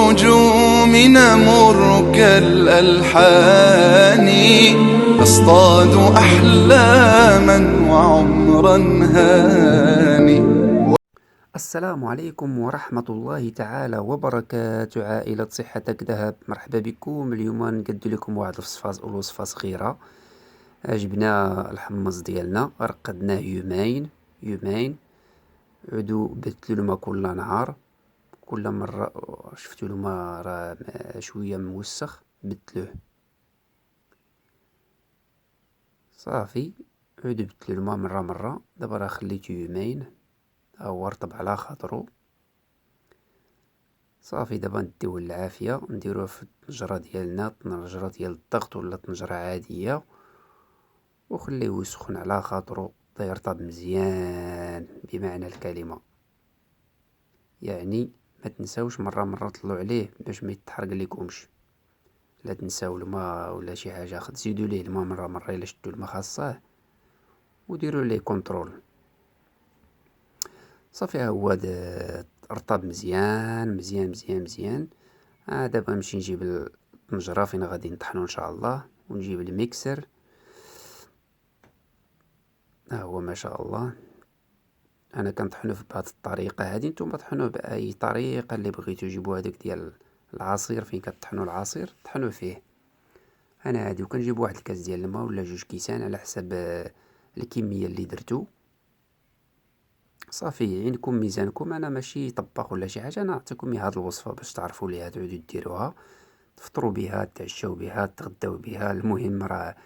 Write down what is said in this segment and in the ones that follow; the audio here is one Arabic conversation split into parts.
النجوم نمر كالألحان نصطاد أحلاما وعمرا هاني. السلام عليكم ورحمة الله تعالى وبركاته. عائلة صحتك ذهب، مرحبا بكم. اليوم نقدم لكم واحد الوصفة صغيرة. جبنا الحمص ديالنا، رقدناه يومين عودو بدلو الماء كل نهار. كل مرة شفتو الماء راه شوية موسخ بدلوه صافي. عودو بدلو الماء مرة. دابا راه خليتو يومين هو رطب على خاطرو صافي. دابا نديوه العافية، نديروه في الطنجرة ديالنا، طنجرة ديال الضغط ولا طنجرة عادية، وخليه يسخن على خاطرو يرطب مزيان بمعنى الكلمة. يعني ما تنساوش مرة طلعوا عليه باش ما يتحرق ليكمش. لا تنساو الماء ولا شي حاجة، تزيدوا ليه الماء مرة الا شدوا الماء خاصه، وديروا ليه كونترول صافي. ها هو رطب مزيان. دابا نمشي نجيب الطنجرة فين غادي نطحنو ان شاء الله، ونجيب الميكسر. ها هو ما شاء الله. انا كنطحنو بهذه الطريقه هذه، نتوما طحنوه باي طريقه اللي بغيتو. جيبوا هذاك ديال العصير، فين كطحنوا العصير طحنوا فيه. انا عادي وكنجيب واحد الكاس ديال الماء ولا 2 كيسان على حسب الكميه اللي درتو صافي. عندكم ميزانكم، انا ماشي طباخ ولا شي حاجه، انا نعطيكم هذه الوصفه باش تعرفوا ليها، تعودوا ديروها، تفطروا بها، تعشاو بها، تغداو بها. المهم راه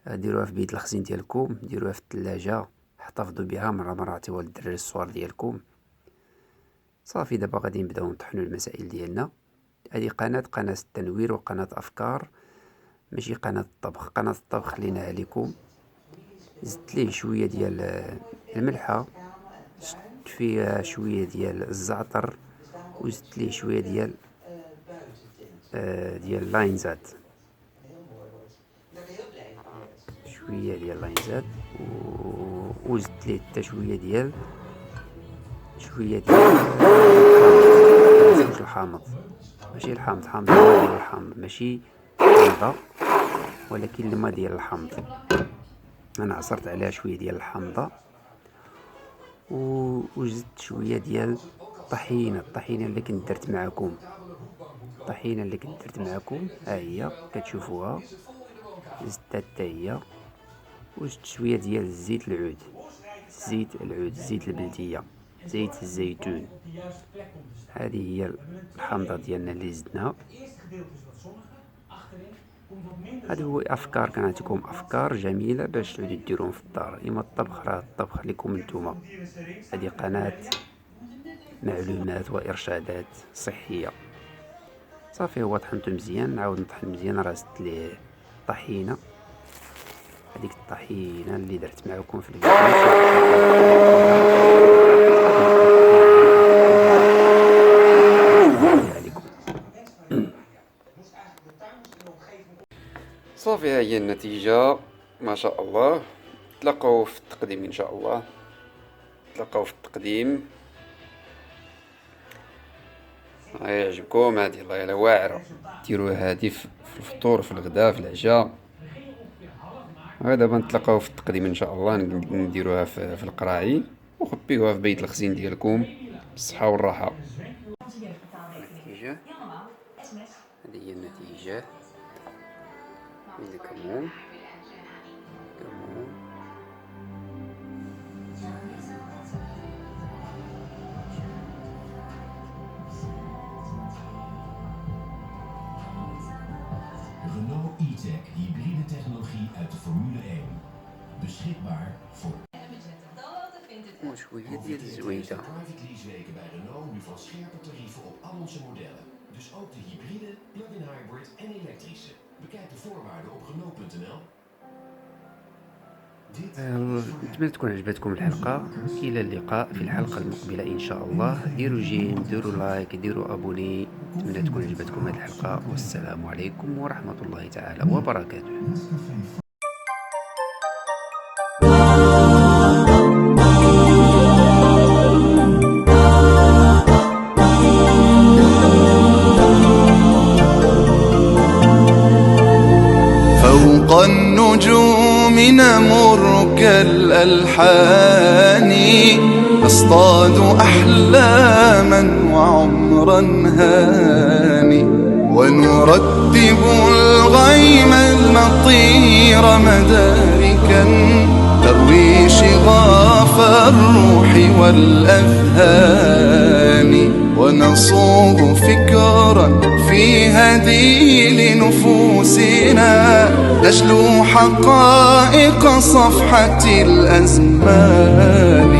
ديروها في بيت الخزين ديالكم، ديروها في الثلاجه، احتفظوا بها. مرة عطيوها للدراري الصغار ديالكم صافي. دابا غادي نبداو نطحنو المسائل ديالنا. هذه قناة التنوير وقناة افكار، ماشي قناة الطبخ. قناة الطبخ خليناها لكم. زدت ليه شويه ديال الملحه، زدت فيه شويه ديال الزعتر، وزدت ليه شويه ديال لاينزات، وزدت ليه حتى شويه ديال الحامض. ماشي الحامض، الماء ديال الحامض، ماشي حامضة، ولكن الماء ديال الحامض. انا عصرت عليها شويه ديال الحامضة، وزدت شويه ديال الطحينه اللي كنت درت معكم. ها هي كتشوفوها، زدتها حتى هي. وزدت شويه ديال زيت العود، زيت البلديه، زيت الزيتون. هذه هي الحامضه ديالنا اللي زدناها. هذه هو افكار، كنعطيكم افكار جميله باش تعودوا ديروهم في الدار. اما الطبخ راه الطبخ لكم نتوما. هذه قناه معلومات وارشادات صحيه صافي. هو طحنته مزيان، نعاود نطحن مزيان. راه زدت ليه طحينه، هذيك الطحينه اللي درت معكم في الفيديو صافي. ها هي النتيجة ما شاء الله. تلاقاو في التقديم ان شاء الله، يعجبكم هذه. الله يلا واعرة، ديروها هذه في الفطور، في الغداء، في العشاء. دابا نتلاقاو في التقديم ان شاء الله. نديروها في القراعي وخبيوها في بيت الخزين ديالكم بالصحة والراحة. النتيجة هذه هي النتيجة. كمون Renault E-Tech hybride technologie uit de Formule 1. Beschikbaar voor وشوية ديال الزويدة. private leaseweken bij Renault nu van scherpe tarieven op al onze modellen. Dus ook de hybride, plug-in hybrid en elektrische. Bekijk de voorwaarden op Renault.nl. نتمنى تكون عجبتكم الحلقة. إلى اللقاء في الحلقة المقبلة إن شاء الله. ديروا جيم، ديروا لايك، ديروا أبوني. نتمنى تكون عجبتكم هذه الحلقة، والسلام عليكم ورحمة الله تعالى وبركاته. الألحان نصطاد أحلاما وعمرا هاني، ونرتب الغيم المطير مداركا تروي شغاف الروح والأذهان، ونصوغ فكرا في هدي لنفوسنا نجلو حقائق صفحة الأزمان،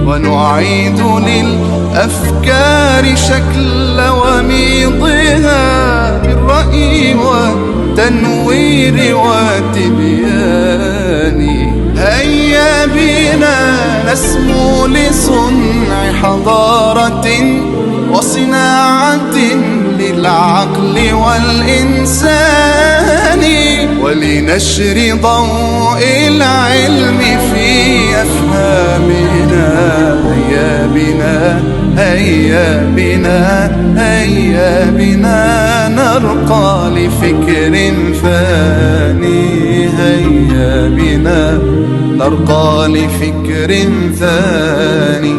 ونعيد للأفكار شكل وميضها بالرأي والتنوير والتبيان. هيا بنا نسمو لصنع حضارة وصناعة للعقل والإنسان، ولنشر ضوء العلم في أفهامنا. هيا بنا هيا بنا هيا بنا نرقى لفكر ثاني، هيا بنا نرقى لفكر ثاني.